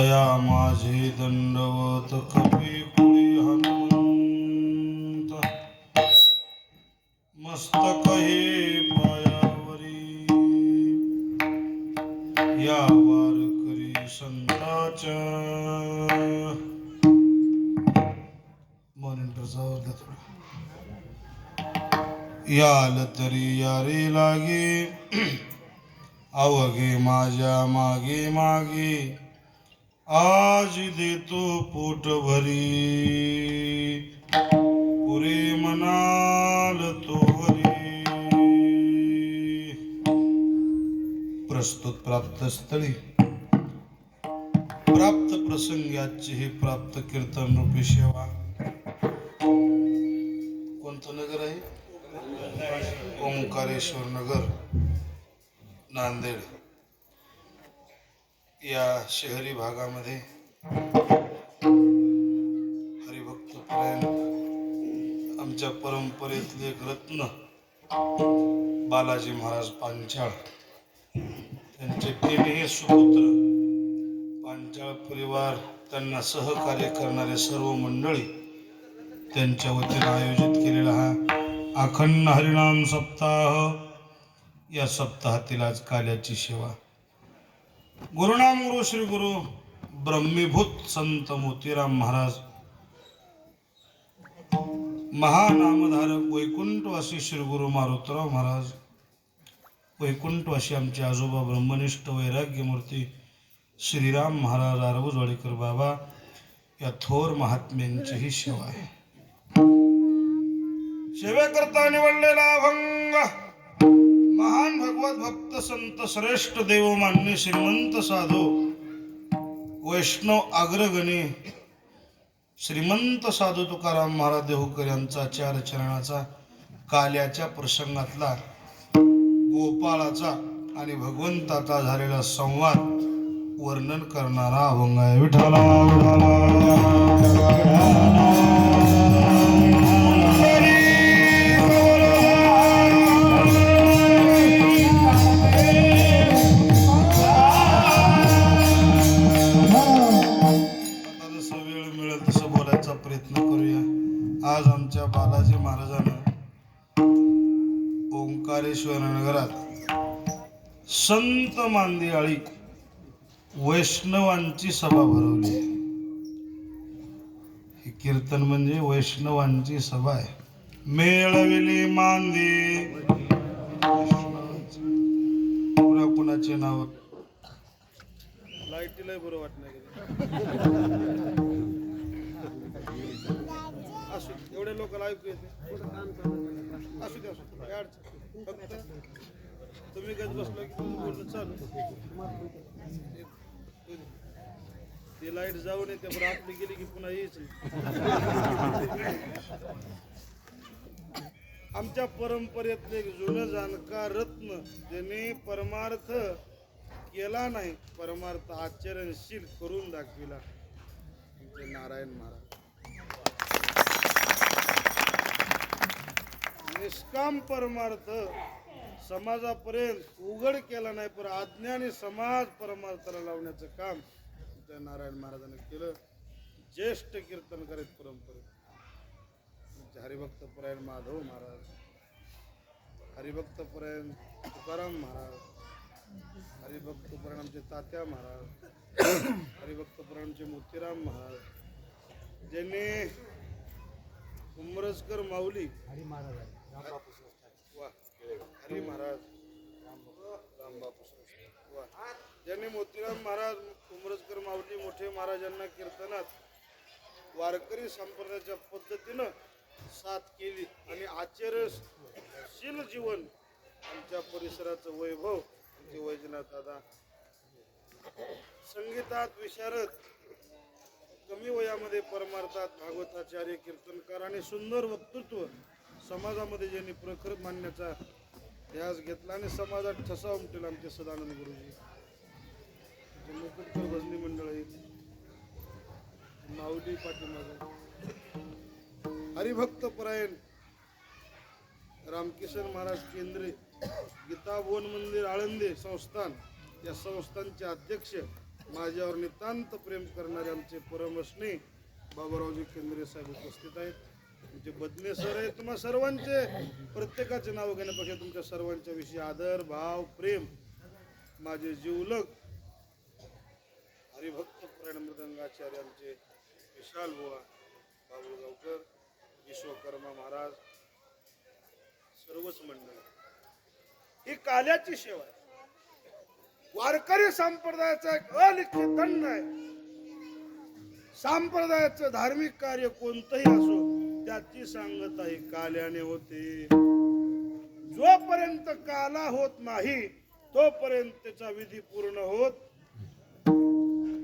तया माझे दंडवत कपी कुळी हनुमंत मस्तक हे पायावरी या वारकरी संताच्या मॉनिटरचा अर्धा थोडा याल तरी यारे लागे अवघे माझ्या मागे मागे आज देतो पोट भरी पुरे मनाल तोवरी प्रस्तुत प्राप्त स्थळी प्राप्त प्रसंगाची हे प्राप्त कीर्तन रूपी सेवा कोणतं नगर आहे? ओंकारेश्वर नगर नांदेड या शहरी भागामध्ये हरिभक्त परायण आमच्या परंपरेतले एक रत्न बालाजी महाराज पांचाळ त्यांचे तिन्ही सुपुत्र पांचाळ परिवार त्यांना सहकार्य करणारे सर्व मंडळी त्यांच्या वतीने आयोजित केलेला हा अखंड हरिनाम सप्ताह या सप्ताहातील आज काल्याची सेवा गुरुनाम गुरु श्री गुरु ब्रह्मीभूत संत मोतीराम महाराज महानामधारक वैकुंठवासी श्री गुरु मारुतराव महाराज वैकुंठवासी आमचे आजोबा ब्रह्मनिष्ठ वैराग्यमूर्ती श्रीराम महाराज आरबुजवाडीकर बाबा या थोर महात्म्यांची ही सेवा आहे. सेवेकरता निवडलेला अभंग महान भगवत भक्त संत श्रेष्ठ देवमान्य श्रीमंत साधू वैष्णव अग्रगणी श्रीमंत साधू तुकाराम महाराज देहूकर यांचा चार चरणाचा काल्याच्या प्रसंगातला गोपाळाचा आणि भगवंताचा झालेला संवाद वर्णन करणारा अभंग आहे. विठ्ठला प्रयत्न करूया. आज आमच्या बालाजी महाराजांना ओंकारेश्वर नगरात संत मांदियाळी वैष्णवांची सभा भरवली. हे कीर्तन म्हणजे वैष्णवांची सभा आहे. मेळविली मांदी पुन्हा कुणाचे नाव लाईटीला बरं वाटत नाही. एवढे लोक ऐकू येते असू द्या फक्त तुम्ही गज बसलो की बोलणं चालू ती लाईट जाऊन येते पण आपली गेली की पुन्हा यायची. आमच्या परंपरेतले एक जुनं जाणकार रत्न ज्यांनी परमार्थ केला नाही परमार्थ आचरणशील करून दाखविला आमचे नारायण महाराज. निष्काम परमार्थ समाजापर्यंत उघड केला नाही पण अज्ञानी समाज परमार्थाला लावण्याचं काम त्या नारायण महाराजांनी केलं. ज्येष्ठ कीर्तन करीत परंपरेत हरिभक्त परायण माधव महाराज हरिभक्त परायण तुकाराम महाराज हरिभक्त परायण आमचे तात्या महाराज हरिभक्त परायणचे मोतीराम महाराज ज्यांनी उमरजकर माऊली हरी महाराज रामबापू वा ज्यांनी मोतीराम महाराज उमरजकर माऊली मोठे महाराजांना कीर्तनात वारकरी संप्रदायाच्या पद्धतीनं साथ केली आणि आचरणशील जीवन आमच्या परिसराचं वैभव आमचे वैजनाथ दादा संगीतात विशारद कमी वयामध्ये परमार्थात भागवताचार्य कीर्तनकार आणि सुंदर वक्तृत्व समाजामध्ये ज्यांनी प्रखर मानण्याचा ध्यास घेतला आणि समाजात ठसा उमटेल आमचे सदानंद गुरुजी मुकुटकर भजनी मंडळ आहेत माऊली पाठीमाग हरिभक्त परायण रामकिशन महाराज केंद्रे गीता वन मंदिर आळंदे संस्थान या संस्थानचे अध्यक्ष माझ्यावर नितांत प्रेम करणारे आमचे परमस्नेही बाबूरावजी केंद्रे साहेब उपस्थित आहेत. तुमचे बदने सर आहेत. तुम्हा सर्वांचे प्रत्येकाचे नाव घेण्यापेक्षा तुमच्या सर्वांच्या विषयी आदर भाव प्रेम माझे जीवलग हरिभक्त पुराण मृदंगाचार्य आमचे विशाल बुवा बाबूगावकर विश्वकर्मा महाराज सर्वच मंडळ ही काल्याची सेवा आहे. वारकरी संप्रदायाचा एक अलिखित दंड आहे. संप्रदायाचं धार्मिक कार्य कोणतंही असो त्याची सांगता ही काल्याने होते. जोपर्यंत काला होत नाही तोपर्यंत त्याचा विधी पूर्ण होत.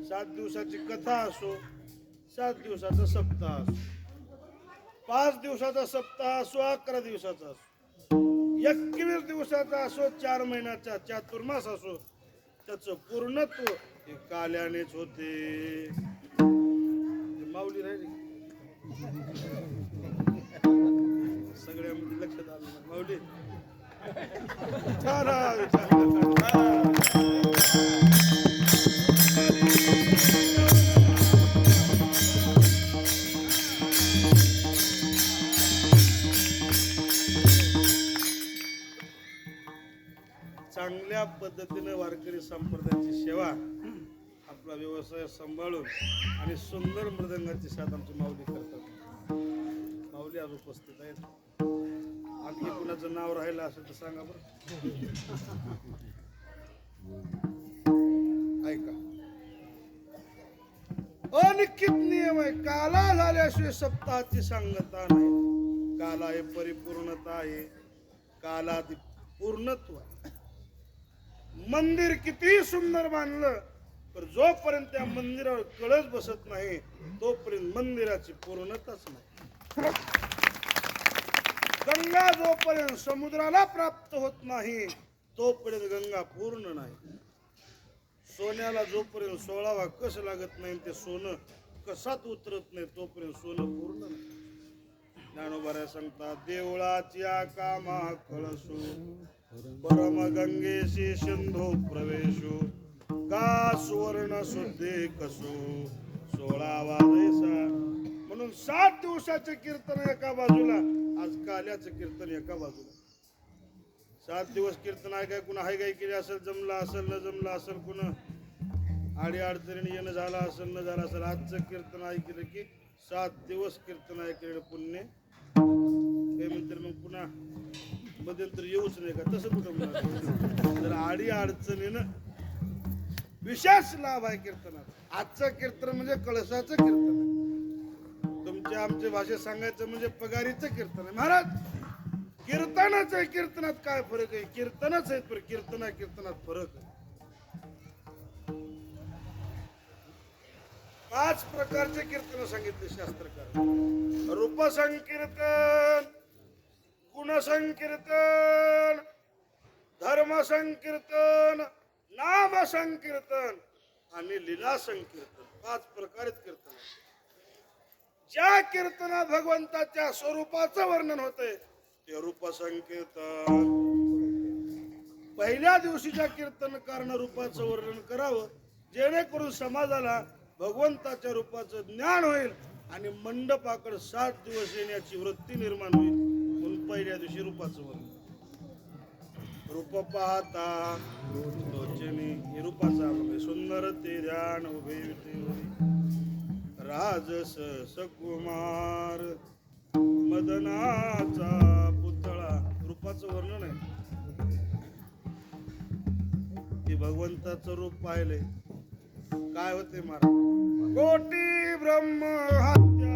7 दिवसाची कथा असो 7 दिवसाचा सप्ताह असो 5 दिवसाचा सप्ताह असो 11 दिवसाचा असो 21 दिवसाचा असो 4 महिन्याचा चातुर्मास असो त्याचं पूर्णत्व हे काल्यानेच होते. माऊली राहिली सगळ्यामध्ये लक्षात आलं. माऊली चांगल्या पद्धतीने वारकरी संप्रदायाची सेवा आपला व्यवसाय सांभाळून आणि सुंदर मृदंगाची साथ आमची माऊली करतात. माऊली आज उपस्थित आहेत. आणखी कुणाचं नाव राहिलं असेल तर सांगा बरं. ऐका अनिश्चित नियम आहे. काला झाल्याशिवाय सप्ताहाची सांगता नाही. काला हे परिपूर्णता आहे. काला पूर्णत्व आहे. मंदिर किती सुंदर बांधलं तर जोपर्यंत त्या मंदिरावर कळस बसत नाही तोपर्यंत मंदिराची पूर्णताच नाही. गंगा जोपर्यंत समुद्राला प्राप्त होत नाही तोपर्यंत गंगा पूर्ण नाही. सोन्याला जोपर्यंत 16वा कस लागत नाही ते सोनं कसात उतरत नाही तोपर्यंत सोनं पूर्ण नाही. ज्ञानोबा सांगतात देवळाची कामा कळसू परम गंगेशी सिंधू प्रवेशू का सुवर्ण शुद्धे कसो 16वा जैसा. म्हणून 7 दिवसाचे कीर्तन एका बाजूला आज काल्याचं कीर्तन एका बाजूला. 7 दिवस कीर्तन आहे काय कुणा हाय काय केली असेल जमला असेल न जमला असेल कुणा आडी अडचणी येणं झाला असेल न झाला असेल. आजचं कीर्तन ऐकलं की 7 दिवस कीर्तन ऐकलेलं पुण्य काही म्हणतात. मग पुन्हा मध्यंतर येऊच नाही का तसं कुठं म्हणा. जर आडी अडचणीनं विशेष लाभ आहे कीर्तनात. आजचं कीर्तन म्हणजे कळसाचं कीर्तन आहे. तुमच्या आमच्या भाषेत सांगायचं म्हणजे पगारीचं कीर्तन आहे. महाराज कीर्तनाच आहे कीर्तनात काय फरक आहे. कीर्तनच आहे पण कीर्तनात फरक आहे. 5 प्रकारचे कीर्तन सांगितले शास्त्रकार. रूपसंकीर्तन गुणसंकीर्तन धर्मसंकीर्तन नाम संकीर्तन आणि लीला संकीर्तन. 5 प्रकारित कीर्तन. ज्या कीर्तनात भगवंताच्या स्वरूपाचं वर्णन होतंय ते रूप संकीर्तन. पहिल्या दिवशीच्या कीर्तनकारानं रूपाचं वर्णन करावं जेणेकरून समाजाला भगवंताच्या रूपाचं ज्ञान होईल आणि मंडपाकडे 7 दिवस येण्याची वृत्ती निर्माण होईल. म्हणून पहिल्या दिवशी रूपाचं वर्णन. रूप पाहता लोचनी हे रूपाचा सुंदर ते ध्यान उभे राजस सकुमार मदनाचा पुतळा. रूपाचं वर्णन आहे. ते भगवंताचं रूप पाहिले काय होते महाराज. कोटी ब्रह्म हत्या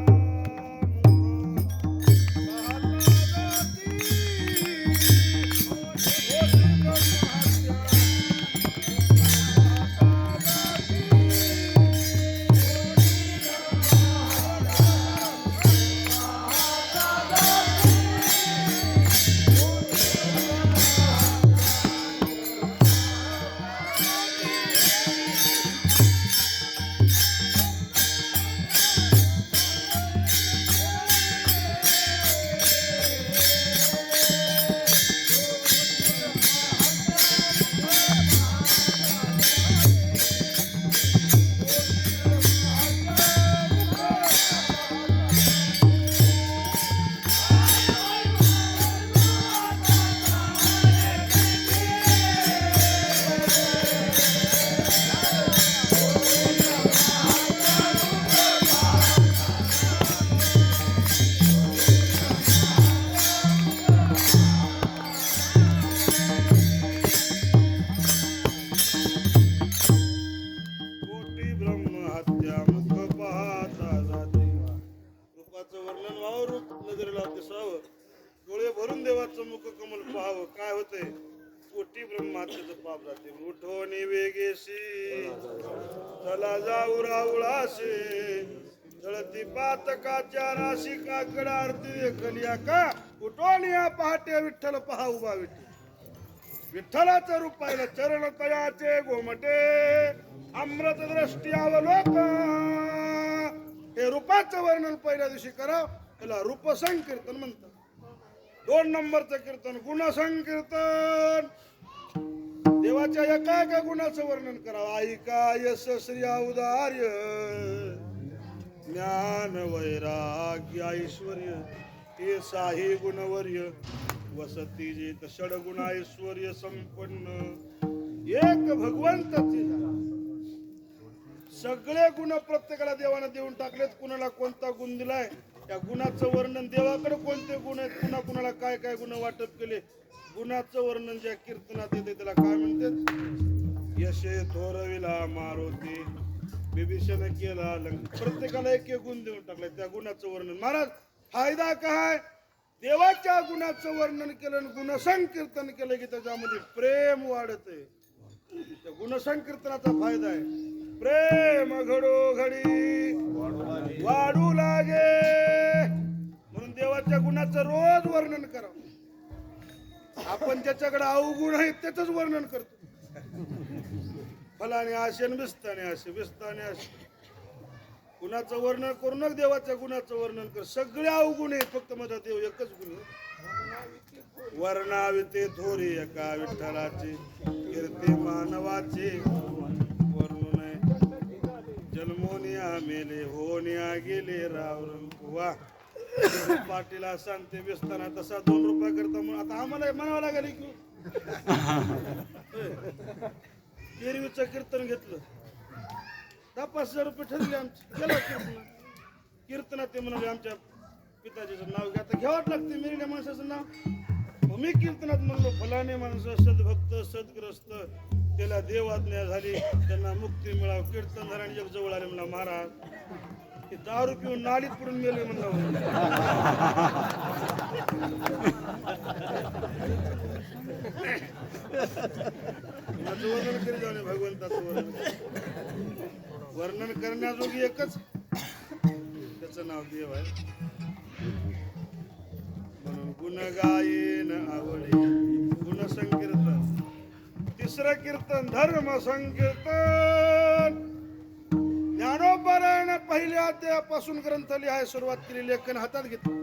मातेचं पाप जाते. उठोनी वेगेशी चला जाऊ राऊळाशी जळती पातकाच्या नाशिकाकड आरती देखलिया का उठोनी या पहाटे विठ्ठल पहा उभा विठ्ठल विठ्ठलाचं रूप पाहिलं चरण तयाचे गोमटे अमृत दृष्टी अवलोका. हे रूपाचं वर्णन पहिल्या दिवशी करा त्याला रूप संकीर्तन म्हणतात. 2 नंबरचं कीर्तन गुणसंकीर्तन. देवाच्या एका एका गुणाचं वर्णन करावं. ऐका यश श्री औदार्य ज्ञान वैराग्य ऐश्वर्य हे साही गुणवर्य वसती जेत षडगुण ऐश्वर्य संपन्न एक भगवंताचे सगळे गुण प्रत्येकाला देवाने देऊन टाकलेत. कुणाला कोणता गुण दिलाय त्या गुणाचं वर्णन देवाकडे कोणते गुण आहेत कुणा कुणाला काय काय गुण वाटप केले गुणाचं वर्णन ज्या कीर्तनात येते त्याला काय म्हणतात. यशे थोरविला मारुती विभीषण केला प्रत्येकाला एक एक गुण देऊन टाकलाय त्या गुणाचं वर्णन. महाराज फायदा काय देवाच्या गुणाचं वर्णन केलं गुणसंकीर्तन केलं की त्याच्यामध्ये प्रेम वाढते. त्या गुणसंकीर्तनाचा फायदा आहे. प्रेम घडो घडी वाढू लागे म्हणून देवाच्या गुणाचं रोज वर्णन करावं. आपण ज्याच्याकडे अवगुण आहेत त्याच वर्णन करतो. फलाने असे बिस्ताने असे बिस्ताने असे गुणाचं वर्णन करूनच देवाच्या गुणाचं वर्णन कर. सगळे अवगुण आहेत फक्त माझा देव एकच गुण आहे. वर्णाविते थोरी एका विठ्ठलाचे कीर्ती मानवाचे वर्णन आहे. जन्मोनिया मेले होनिया गेले रावरंग वा पाटीला सांगते बेसताना तसा 2 रुपये करता म्हणून आता आम्हाला म्हणावं लागेल की एरवीचं कीर्तन घेतलं 10-5 रुपये ठरले आमचे गेलं कीर्तनात. ते म्हणाले आमच्या पिताजीचं नाव घ्या तर घ्यावंच लागते मेलेल्या माणसाचं नाव. मी कीर्तनात म्हणलो फलाने माणसं सद्भक्त सद्ग्रस्त त्याला देव आज्ञा झाली त्यांना मुक्ती मिळाव. कीर्तन झाल्याने जग जवळ आले म्हणला महाराज ते दारू पिऊन नालीत पडून मेले म्हणला. वर्णन करी जाऊ भगवंताचं वर्णन करण्याजोगी एकच त्याचं नाव देव आहे. म्हणून गुण गायेन आवडे गुणसंकीर्तन. 3रं कीर्तन धर्म संकीर्तन. ज्ञानोपारायण पहिल्या अध्यायापासून ग्रंथ लिहाय सुरुवात केली. लेखन हातात घेतलं.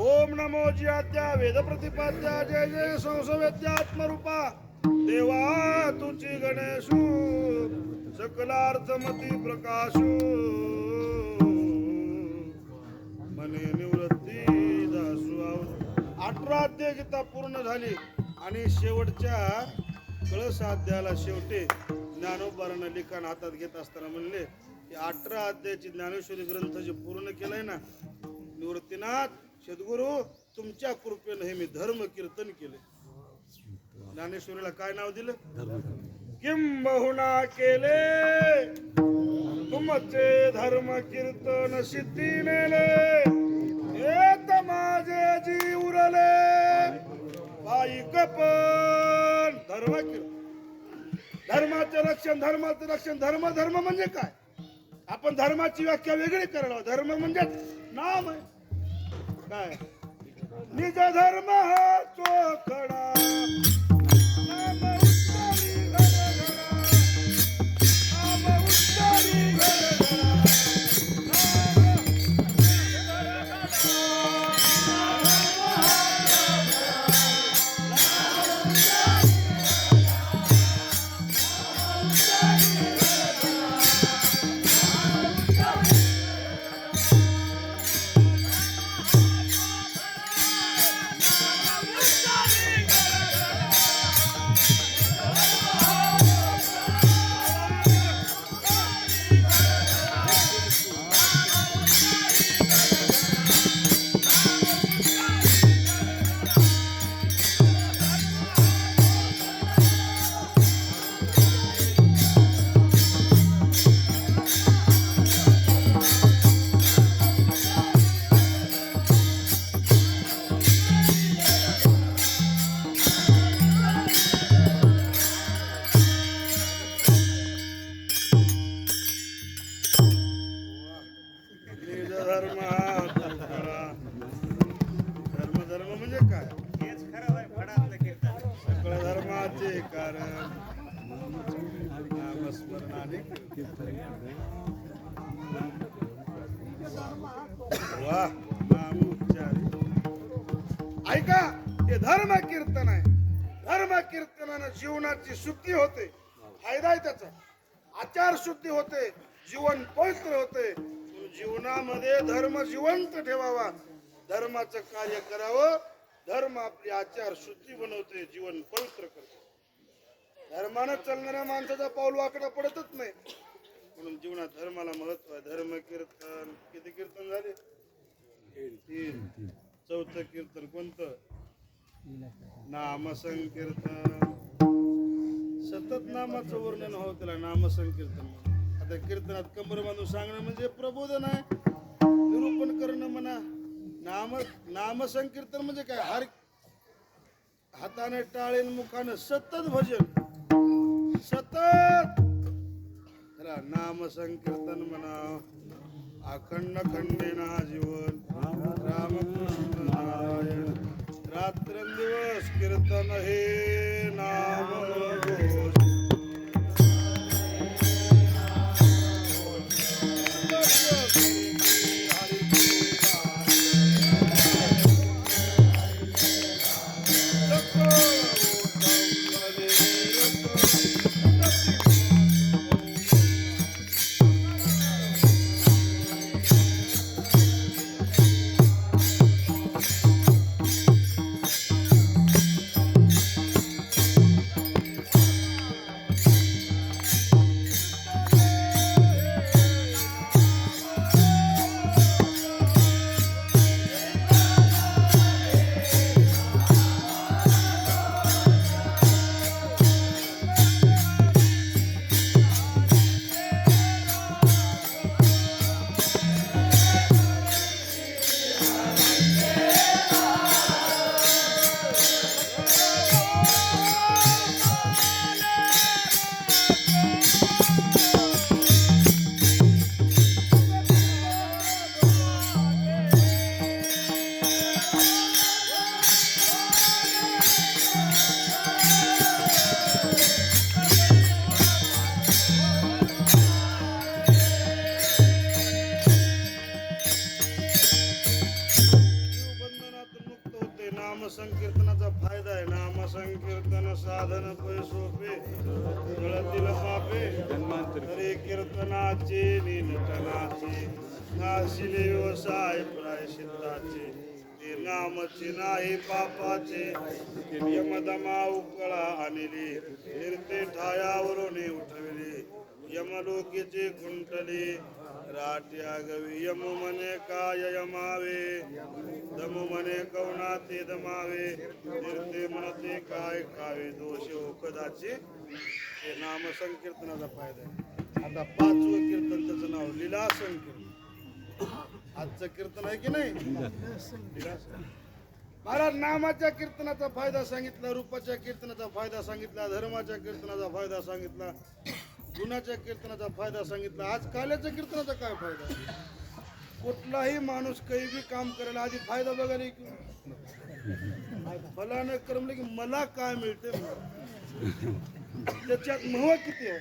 ओम नमो जी आद्या वेद प्रतिपाद्या जय जय संसवेद्यात्मरूपा देवा तुझी गणेशू सकलार्थमती प्रकाशू मने निवृत्ती दासू. 18 अध्याय गीता पूर्ण झाली आणि शेवटच्या कळस अध्यायाला शेवटी ज्ञानोबारानं लिखाण हातात घेत असताना म्हणले की 18 अध्यायाची ज्ञानेश्वरी ग्रंथ जे पूर्ण केलंय ना निवृत्तीनाथ सद्गुरु तुमच्या कृपेनं हे मी धर्म कीर्तन केले. ज्ञानेश्वरीला काय नाव दिलं किंबहुना केले तुमचे धर्म कीर्तन सिद्धी नेले येत माझे जी उरले पायी कपन. धर्म कीर्तन धर्माचे रक्षण धर्म धर्म म्हणजे काय. आपण धर्माची व्याख्या वेगळी करायला. धर्म म्हणजे नाम आहे काय निज धर्म हा चोखडा नाम उत्तरी घरघरा नाम उत्तरी घरघरा वा नामोच्चारी. ऐका, हे धर्म कीर्तन आहे. धर्म कीर्तनानं जीवनाची शुद्धी होते, फायदा आहे त्याचा. आचार शुद्धी होते, जीवन पवित्र होते. जीवनामध्ये धर्म जिवंत ठेवावा, धर्माचं कार्य करावं. धर्म आपली आचार शुद्धी बनवते, जीवन पवित्र करते. धर्मानं चालणाऱ्या माणसाचा पाऊल वाकडा पडतच नाही. म्हणून जीवनात धर्माला महत्व आहे. धर्म कीर्तन किती कीर्तन झाले? 3. चौथं कीर्तन कोणतं? नाम संकीर्तन. सतत नामाचं वर्णन हो, त्याला नाम संकीर्तन. आता कीर्तनात कंबर बांधून सांगणं म्हणजे प्रबोधन आहे, निरूपण करणं म्हणा. नाम संकीर्तन म्हणजे काय? हाताने टाळेन मुखानं सतत भजन, सतत नाम संकीर्तन म्हणा. अखंड खंडेना जीवन रामकृष्ण नारायण. रात्रंदिवस कीर्तन हे नाम घोष. संकीर्तनाचा फायदा आहे. नाम संकीर्तन साधन सोपे, गळतील पापे तरी कीर्तनाचे नीलटनाचे. नाशिले व्यवसाय प्रायश्चित्ताचे, ते नामचे नाही पापाचे. यमदमा उकळा आणले, फिरते ठायावरून उठविले. यमलोकीचे कुंटले, राट्या गवी. यम मने काय यमावे, दम मने कवना ते दमावे. तीर्थे म्हणते काय खावे, दोष कदाचे. हे नाम संकीर्तनाचा फायदा आहे. आता 5वं कीर्तन, त्याचं नाव लीला संकीर्तन. आजचं कीर्तन आहे की नाही? लीला. महाराज नामाच्या कीर्तनाचा फायदा सांगितला, रूपाच्या कीर्तनाचा फायदा सांगितला, धर्माच्या कीर्तनाचा फायदा सांगितला, गुणाच्या कीर्तनाचा फायदा सांगितला. आज काल्याच्या कीर्तनाचा काय फायदा? कुठलाही माणूस काही बी काम करायला आधी फायदा बघायला की फलानं करमलं की मला काय मिळते, त्याच्यात महत्व किती आहे.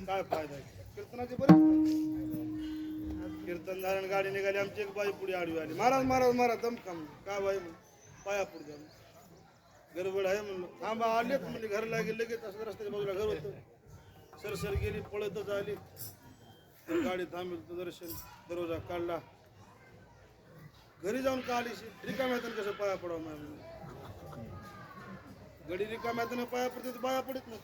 काय फायदा आहे कीर्तनाचे? बरेच कीर्तन धारण गाडी निघाली, आमची एक बाई पुढे आडवी आली. महाराज महाराज महाराज दमखाम. काय बाई? पाया पुढे झालं, गडबड आहे म्हणलं. थांबा, आलेच म्हणजे घरला गेले लगेच. असं रस्त्याच्या बाजूला घर होतं. सरसर गेली, पळतच आली. गाडी थांबली, दर्शन दरवाजा काढला. घरी जाऊन का आली? रिकाम्यातून कसं पाया पडावं म्हणून. गडी रिकाम्यातून पाया पडते, पाया पडत नाही.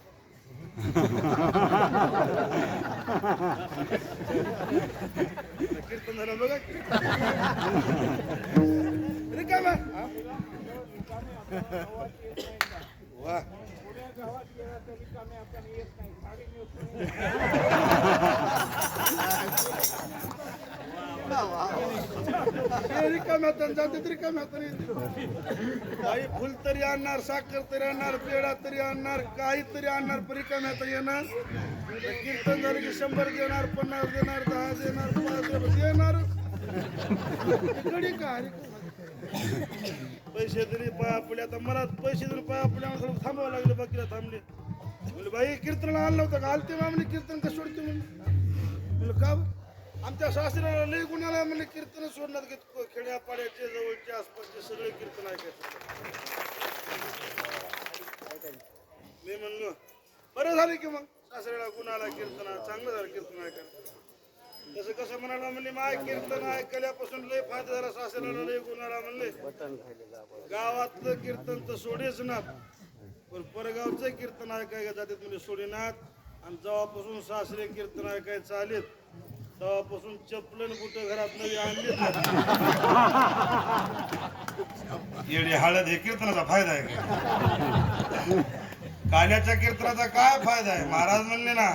कीर्तन झालं बघा. रिकाम्या वा. रिकाम्यातून जाते, रिकाम्यातून काही फुल तरी आणणार, साखर तरी आणणार, पेढा तरी आणणार, काहीतरी आणणार, पण रिकाम्यात येणार. कीर्तन झालं की 100 देणार, 50 देणार, 10 देणार, 5 देणार. गडी का पैसे तरी पाया पडले. आता मला पैसे तरी पाया पडल्या थांबावं लागले, बाकीला थांबले. म्हणलं बाई कीर्तनाला आणलं होतं का? आलते बा म्हणजे कीर्तन का सोडते म्हणलं का आमच्या सासऱ्याला लई गुन्हाला म्हणजे कीर्तन सोडण्यात घेत खेड्यापाड्याचे जवळचे आसपासचे सगळे कीर्तन ऐकायचे. मी म्हणलो बरं झालं की मग सासऱ्याला गुन्हाला कीर्तना चांगलं झालं कीर्तन ऐकायला. तसं कसं म्हणाला म्हणजे माय कीर्तन ऐकल्यापासून लय फायदा झाला सासऱ्याला लय गुन्हाला म्हणले गावातलं कीर्तन तर सोडेच ना पण परगावचं कीर्तन ऐकायला जातात म्हणजे सोडेनात. आणि जेव्हापासून सासरे कीर्तन ऐकायला चालेत तेव्हापासून चपलन कुठं घरात नवी आणली येडी हळद हे कीर्तनाचा फायदा आहे का? काल्याच्या कीर्तनाचा काय फायदा आहे? महाराज म्हणले ना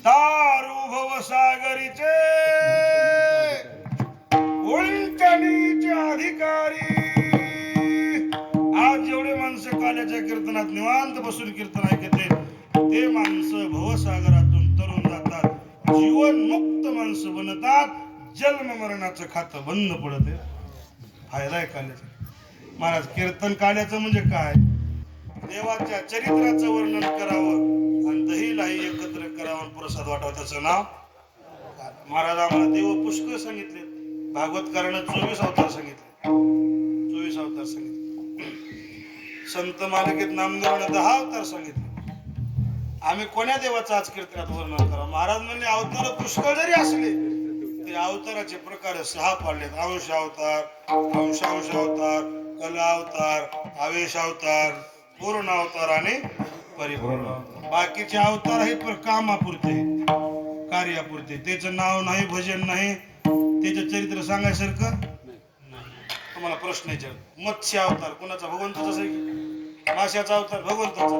तारू भवसागरीचे उंचनीचे अधिकारी. आज जेवढे माणसं काल्याच्या कीर्तनात निवांत बसून कीर्तन ऐकते ते माणसं भवसागरातून तरुण जातात, जीवन मुक्त माणसं बनतात, जन्म मरणाचं खातं बंद पडत. फायदा आहे काल्याचा. महाराज कीर्तन काल्याचं म्हणजे काय? देवाच्या चरित्राचं वर्णन करावं आणि दहीलाही एकत्र करावं प्रसाद वाटावं त्याचं नाव. महाराज आम्हाला देव पुष्कळ सांगितले. भागवतकारानं 24 अवतार सांगितले. 24 अवतार सांगितले. संत मालिकेत नामदेवानं 10 अवतार सांगितले. आम्ही कोण्या देवाचं आज कीर्तनात वर्णन करा? महाराज म्हणले अवतार पुष्कळ जरी असले तरी अवताराचे प्रकार 6 पाडलेत. अंश अवतार, अंशांश अवतार, कला अवतार, आवेश अवतार, पूर्ण अवतार आणि परिपूर्ण अवतार. बाकीचे अवतार आहेत पण कामापुरते, कार्यापुरते. त्याचं नाव नाही, भजन नाही, त्याचं चरित्र सांगायसारखं नाही. तुम्हाला प्रश्न विचार. मत्स्य अवतार कोणाचा? भगवंताचाच आहे की? माशाचा अवतार भगवंताचा.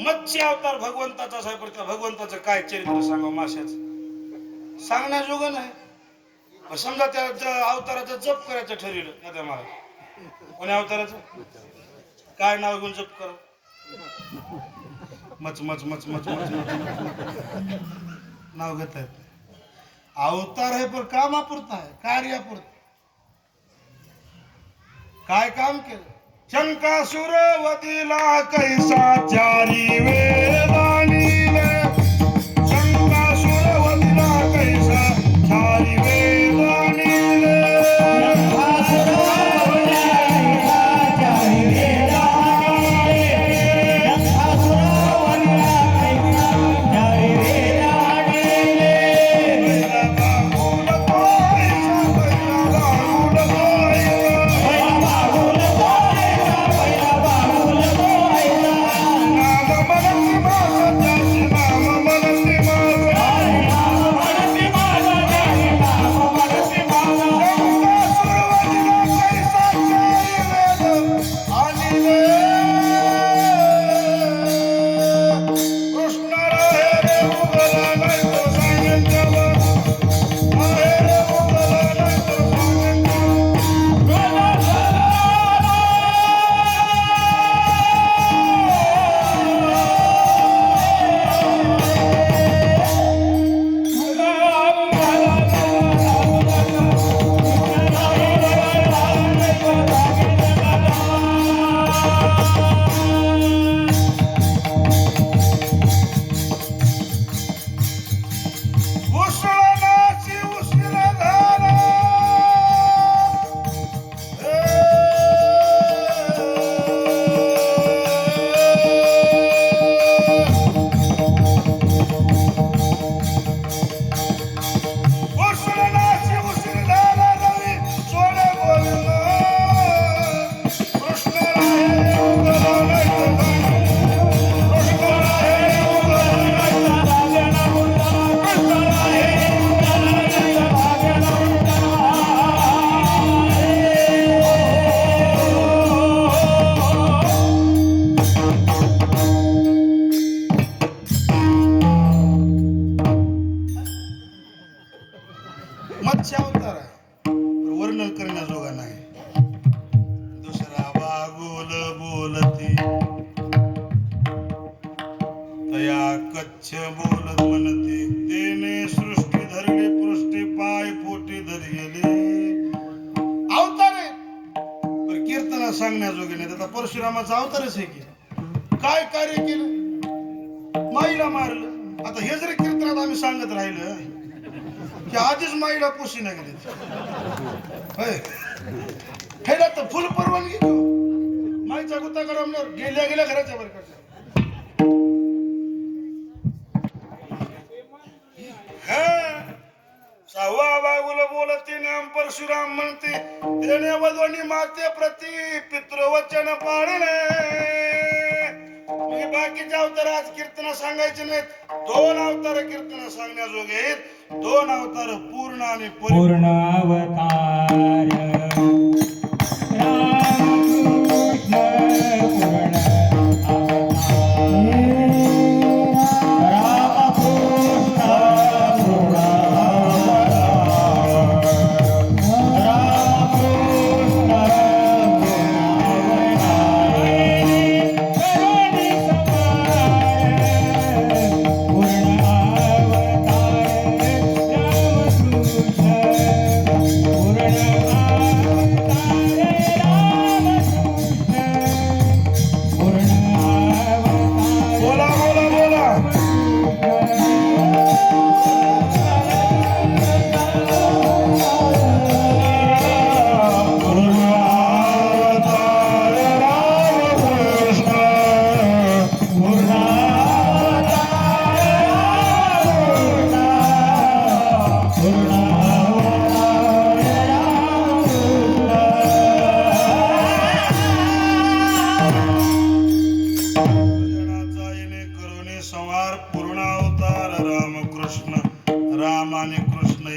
मत्स्य अवतार भगवंताचाच आहे पण त्या भगवंताचं काय चरित्र सांगावं? माशाचं सांगण्याजोगं नाही. समजा त्या अवताराचं जप करायचं ठरवलं त्या महाराज, कोण्या अवताराचं काय नाव घेऊन जप करा? Much much much much much नाव घेत आहेत. अवतार आहे पण कामापुरता आहे, कार्यापुरता. काय काम केलं? शंकासुर वदिला कैसा चारी वेदानी, शंकासुर वदिला कैसा चारी वेदानी. मत्स्य अवतार आहे वर्णन करण्याजोगा नाही. दुसरा बागुल बोलती तया कच्छ बोलत म्हणती, तेने सृष्टी धरली पृष्टी पाय पोटी धरले. अवतार आहे पण कीर्तना सांगण्याजोगे नाही. आता परशुरामाचा अवतारच आहे की काय कार्य केलं? माईला मारलं. आता हे जर कीर्तनात आम्ही सांगत राहिलं की आधीच माईला पोशी नाही गेली हेला तर फुल परवानगी घेऊ. माईचा गुत्ता करमल्यावर गेल्या गेल्या घराच्या वर करतात. सहावा बागुल बोलते नाम परशुराम म्हणते देणे वधवणी माते प्रती पितृवचन पाळणे. बाकीचे अवतार आज कीर्तन सांगायचे नाहीत. 2 अवतार कीर्तन सांगण्याजोगे आहेत. 2 अवतार पूर्ण आणि पूर्ण अवतार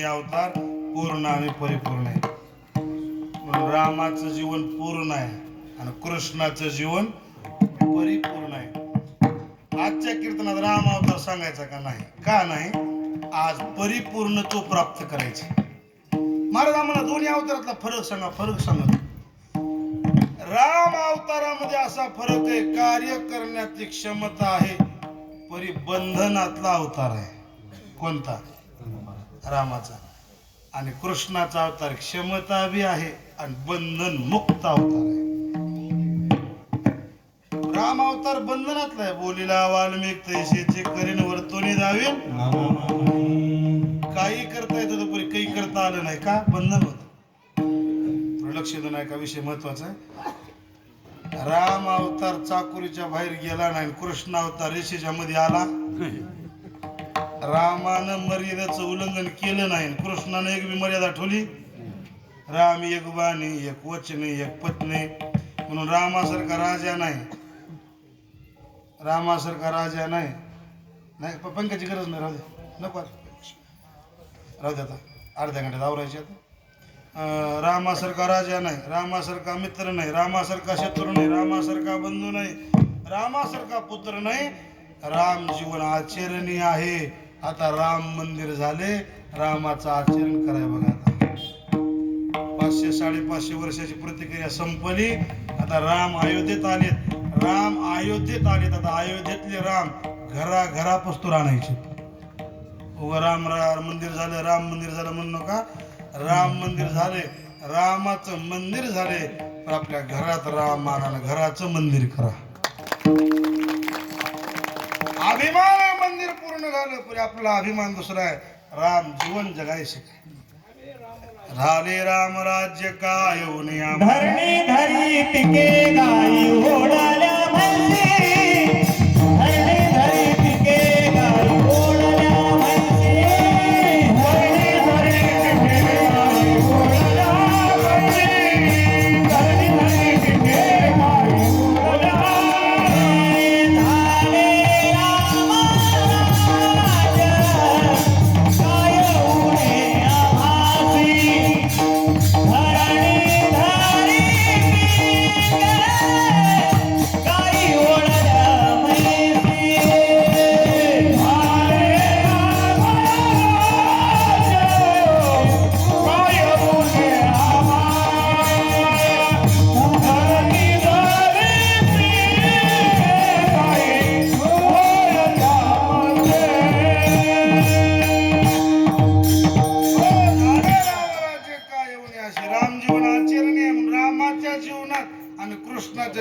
अवतार पूर्ण आणि परिपूर्ण आहे. म्हणून रामाचं जीवन पूर्ण आहे आणि कृष्णाचं जीवन परिपूर्ण आहे. आजच्या कीर्तनात राम अवतार सांगायचा का नाही? का नाही? आज परिपूर्ण तो प्राप्त करायचा. महाराज आम्हाला दोन्ही अवतारातला फरक सांगा. फरक सांगा. राम अवतारामध्ये असा फरक आहे, कार्य करण्याची क्षमता आहे. परिबंधनातला अवतार आहे. कोणता? रामाचा. आणि कृष्णाचा अवतार क्षमता बी आहे आणि बंधन मुक्त अवतार आहे. राम अवतार बंधनातला आहे. बोलीला वाल्मिक तैसेचे करीन वर्तोनी जावे. काही करता येत होतं पण काही करता आलं नाही. का? बंधन होत. लक्ष देऊ नाही का? विषय महत्वाचा आहे. राम अवतार चाकुरीच्या बाहेर गेला नाही. कृष्ण अवतार रेषेच्या मध्ये आला. रामानं मर्यादेचं उल्लंघन केलं नाही. कृष्णाने एक बी मर्यादा ठेवली. राम एक बाणी, एक वचने, एक पत्नी. म्हणून रामासारखा राजा नाही. रामासारखा राजा नाही. नाही पंखाची गरज नाही. राहू दे. नको राहू दे. आता अर्ध्या घंट्यात आवरायचे. आता रामासारखा राजा नाही. रामासारखा मित्र नाही. रामासारखा शत्रू नाही. रामासारखा बंधू नाही. रामासारखा पुत्र नाही. राम जीवन आचरणीय आहे. आता राम मंदिर झाले. रामाचं आचरण कराय बघा. आता 500-550 वर्षाची प्रतिक्रिया संपली. आता राम अयोध्येत आलेत. राम अयोध्येत आलेत. आता अयोध्येतले राम घराघरापासून आणायचे. उगा राम मंदिर झालं, राम मंदिर झालं म्हणू नका. राम मंदिर झाले, रामाचं मंदिर झाले. पण आपल्या घरात राम आणा, घराचं मंदिर करा. अभिमान मंदिर पूर्ण झालं पण आपला अभिमान दुसरा आहे. राम जीवन जगायचे. झाले राम राज्य काय होणे धरणी धरी पिके गाई ओढाल्या म्हणते. धरणी धरी पिके गाई ओढाल्या म्हणते. धरणी धरी पिके गाई ओढाल्या म्हणते. धरणी धरी पिके गाई ओढाल्या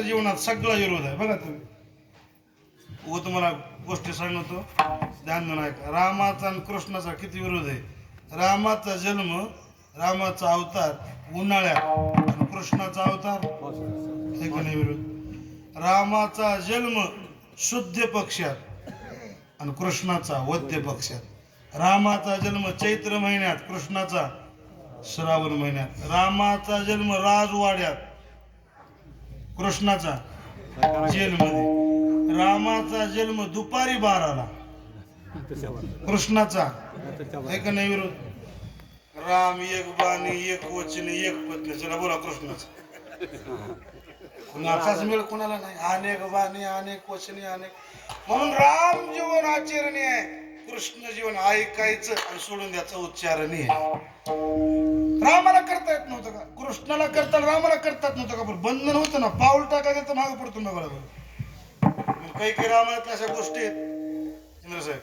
जीवनात सगळा विरोध आहे. बघा तुम्ही. तुम्हाला गोष्टी सांगतो, ध्यान देऊन ऐका. रामाचा आणि कृष्णाचा किती विरोध आहे. रामाचा जन्म, रामाचा अवतार उन्हाळ्यात आणि कृष्णाचा अवतार हे का नाही विरोध. रामाचा जन्म शुद्ध पक्षात आणि कृष्णाचा वद्य पक्षात. रामाचा जन्म चैत्र महिन्यात, कृष्णाचा श्रावण महिन्यात. रामाचा जन्म राजवाड्यात, कृष्णाचा जेलमध्ये. रामाचा जन्म दुपारी 12ला, कृष्णाचा हे का नाही विरोध. राम एक बाणी एक वचन एक पत्नी. चला बोला कृष्णाचा. कुणाचाच मेळ कुणाला नाही. अनेक बाणी अनेक वचने अनेक. म्हणून राम जीवन आचरणी आहे, कृष्ण जीवन ऐकायचं आणि सोडून द्यायचं उच्चारणी आहे. रामाला करता येत नव्हतं का, कृष्णाला करता रामाला करतात नव्हतं का, पण बंधन होतं ना. पाऊल टाकायचं तर मागं पडतो ना बरोबर. काही काही रामायणातल्या अशा गोष्टी आहेत इंद्र साहेब,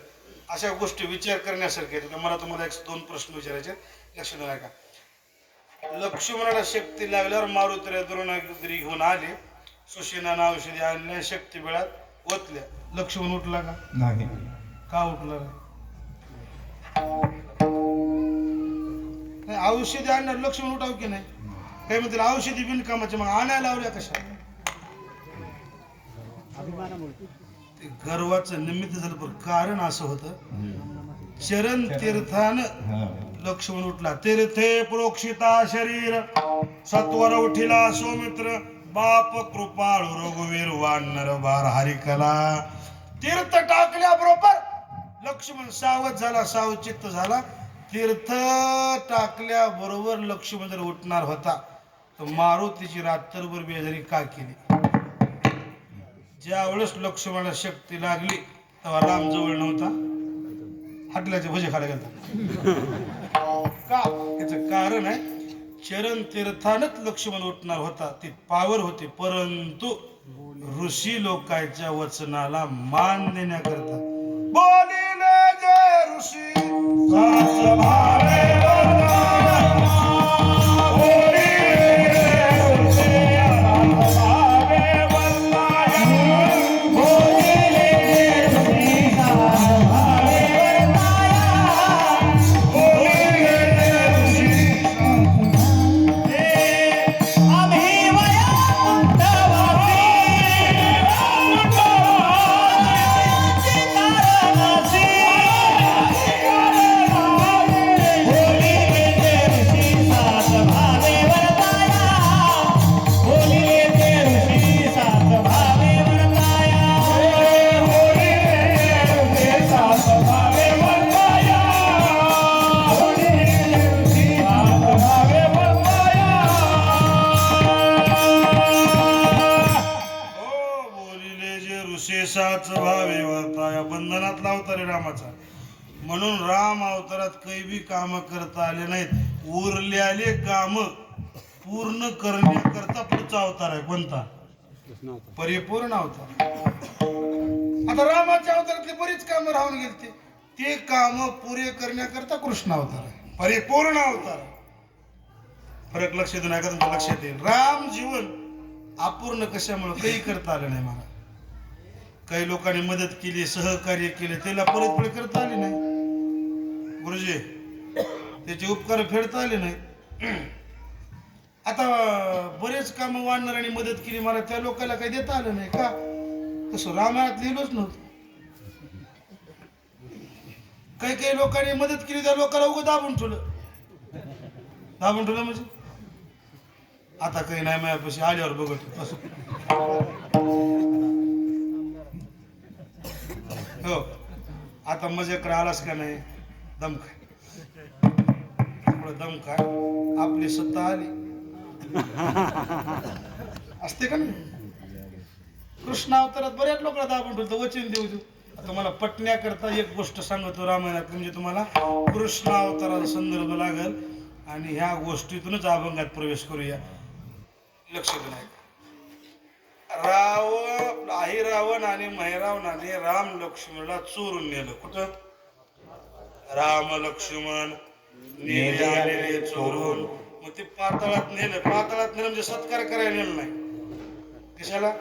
अशा गोष्टी विचार करण्यासारख्या आहेत. मला तुम्हाला 1-2 प्रश्न विचारायचे, लक्ष देऊ नका. लक्ष्मणाला शक्ती लागल्यावर मारुतीला द्रोणागिरी घेऊन आले, सुसेनानं औषधी आणल्या, शक्ती बेळात ओतल्या. लक्ष्मण उठला का? नाही. का उठला नाही? औषधी आणणार लक्ष्मण उठाव की नाही? काही म्हणतील औषधी बिनकामाचे, मग आणायला लावल्या कशा? ते गर्वाचं निमित्त झालं. पण कारण असं होतं, चरण तीर्थानं लक्ष्मण उठला. तीर्थे प्रोक्षिता शरीर, सत्वर उठिला सौमित्र, बाप कृपाळू रघुवीर वानर भार हरिकला. तीर्थ टाकल्याबरोबर लक्ष्मण सावध झाला, सावचित्त झाला. तीर्थ टाकल्याबरोबर लक्ष्मण जर उठणार होता तर मारुतीची रात्रभर बेजारी का केली? ज्या वेळेस लक्ष्मणाला शक्ती लागली तेव्हा राम जवळ नव्हता, हटल्याचे भजे खायला गेला. का? याचं कारण आहे, चरण तीर्थानच लक्ष्मण उठणार होता, ती पावर होती. परंतु ऋषी लोकांच्या वचनाला मान देण्याकरता बोलिले जे ऋषी साच भावे शेषाच भावे वर्ताया. बंधनातला अवतार आहे रामाचा. म्हणून राम अवतारात काही बी काम करता आले नाहीत. उरलेले काम पूर्ण करण्याकरता पुढचा अवतार आहे. कोणता? परिपूर्ण अवतार. आता रामाच्या अवतारातली बरीच कामं राहून गेलती, ते काम पुरे करण्याकरता कृष्ण अवतार आहे, परिपूर्ण अवतार. फरक लक्ष देऊ नका, तुमच्या लक्षात येईल. राम जीवन अपूर्ण कशामुळे? काही करता आलं नाही मला. काही लोकांनी मदत केली, सहकार्य केले, त्याला परतफेड करता आली नाही. गुरुजी, त्याचे उपकार फेडता आले नाही. आता बरेच काम वाढणाऱ्यांनी मदत केली मला, त्या लोकांना काही देता आलं नाही. का? तसं रामायणात लिहिलंच नव्हतं. काही काही लोकांनी मदत केली, त्या लोकांना उगं दाबून ठेवलं. दाबून ठेवलं म्हणजे आता काही नाही, माझ्यापाशी आल्यावर बघत असं. हो, आता मजेकडे आलास का नाही? दम काय, थोडं दम काय, आपली सत्ता आली असते का नाही? कृष्ण अवतारात बऱ्याच लोकांना दाबून ठेवतो, वचन देऊ देऊ. आता मला पटण्याकरता एक गोष्ट सांगतो रामायणात, म्हणजे तुम्हाला कृष्ण अवताराचा संदर्भ लागल आणि ह्या गोष्टीतूनच अभंगात प्रवेश करूया. लक्ष नाही. रावण आणि महिरावणाने राम लक्ष्मणला चोरून नेलं. कुठं? राम लक्ष्मण नेले आलेले चोरून. मग ते पाताळात नेलं. पाताळात नेलं म्हणजे सत्कार करायला नेलं नाही. कशाला?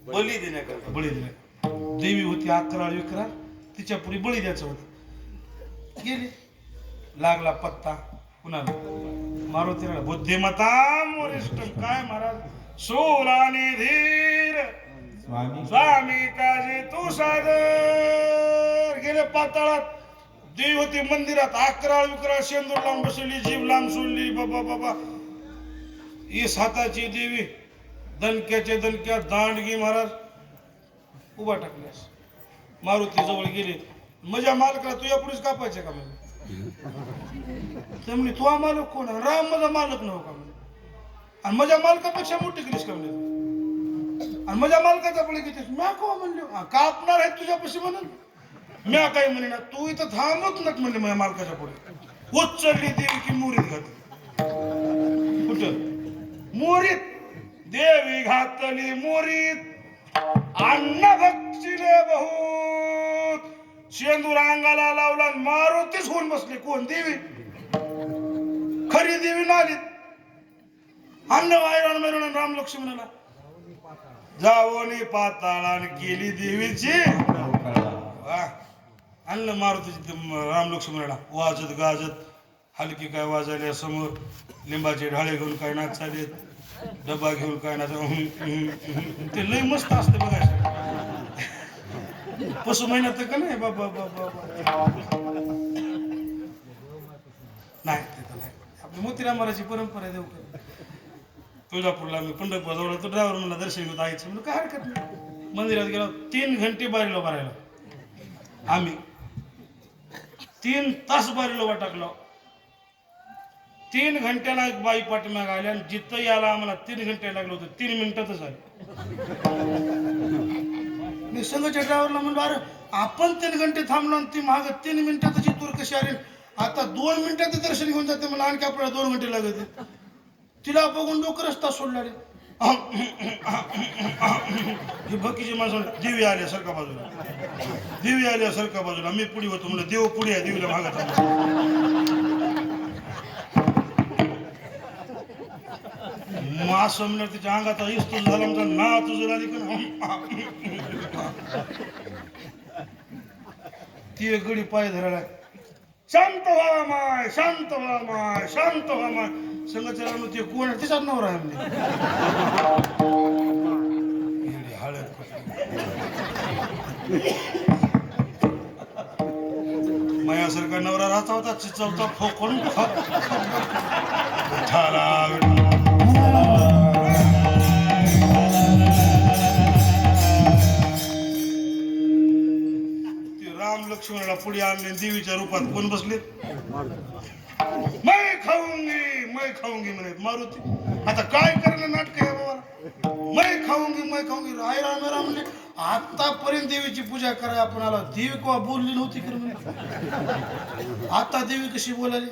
बळी देण्याकरता. बळी देण्याकरता. देवी होती 11 विक्राळ, तिच्या पुढे बळी द्यायचं होतं. गेले, लागला पत्ता कुणाला? मारुतीला. बुद्धिमता वरिष्ठम. काय महाराज? शूल आणि धीर स्वामी काजे तू सादर. गेले पाताळात. देवी होती मंदिरात 11 विक्राळ शेंदूर लावून बसवली, जीभ लांब सोडली. बाबा बाबा, ही हाताची देवी दणक्याचे दणक्या दांडगी महाराज उभा टाकल्यास. मारुती जवळ गेले. माझ्या मालकाला तुझ्या पुढेच कापायचे का म्हणजे? त्यामुळे तुझा मालक कोण आहे? राम माझा मालक नव्हता का म्हणजे? आणि माझ्या मालकापेक्षा मोठी केलीस का म्हणजे? आणि माझ्या मालकाचा पुढे घेतेस म्या कोण म्हणले? कापणार आहे तुझ्यापाशी म्हणून म्या काय म्हणे ना, तू इथं थांबत नक म्हणले माझ्या मालकाच्या पुढे. उचलली देवी की मोरीत घातली. कुठं? मोरीत. देवी घातली मोरीत. अन्न बक्षिले बहुत. शेंदूर अंगाला लावला. मारुतीच होऊन बसले. कोण? देवी. खरी देवी नालीत. अन्न वायरण मिळून राम लक्ष्मणाला जावणी पाताळान केली देवीची. अन्न मारुतीची राम लक्ष्मणाला वाजत गाजत. हलकी काय वाजायला समोर. लिंबाचे ढाळे घेऊन काय नाच चालेत. डबा घेऊन काय नाच. ते लय मस्त असते बघायचं. पशु महिन्यात का नाही बाबा बाबा नाही ते तर नाही. आपली मोतीराम महाराजची परंपरा आहे. देऊ तुळजापूरला मी पंढरपूर जवळ तो ड्रायव्हर म्हणला दर्शन घेत आईचं. म्हणलं काय हरकत नाही. मंदिरात गेलो. 3 घंटे बारीला भरायला. आम्ही 3 तास बारीला उभा टाकलो. 3 घंट्याला एक बाई पाठीमाग आल्या आणि जिथं याला आम्हाला 3 घंटे लागलो होतं 3 मिनिटातच आले. मी संघच्या ड्रायव्हरला म्हणलो अरे आपण 3 घंटे थांबलो आणि ती माग 3 मिनिटातच तूर कशी आली. आता 2 मिनिटात दर्शन घेऊन जाते मला. आणखी आपल्याला 2 घंटे लागते. तिला बघून डोकं रस्ता सोडला रे. ही भक्तीची माणसं. देवी आल्या सरका बाजूला. देवी आल्या सरका बाजूला. मी पुढे होतो म्हणलं देव पुढे आहे. देवीला मागत असं म्हणलं तिच्या अंगाचा इस्तूस झाला. आमचा ना तुझं झाली का ती एक गडी पाय धरायला. शांत व्हा माय, शांत व्हा माय, शांत व्हा माय. संघाच्या ते कोण आहे? तिचाच नवरा आहे म्हणजे. हळद मायासारखा नवरा राहता होता. चिचवता फोकून राम लक्ष्मणाला पुढे आणले. देवीच्या रूपात कोण बसले? मैं खाऊंगी म्हणे मारुती. आता काय करणं नाटक आहे बाबा. मैं खाऊंगी राय राम राम म्हणजे आतापर्यंत देवीची पूजा करा आपण आला. देवी केव्हा बोलली नव्हती खरं म्हणजे. आता देवी कशी बोलाली.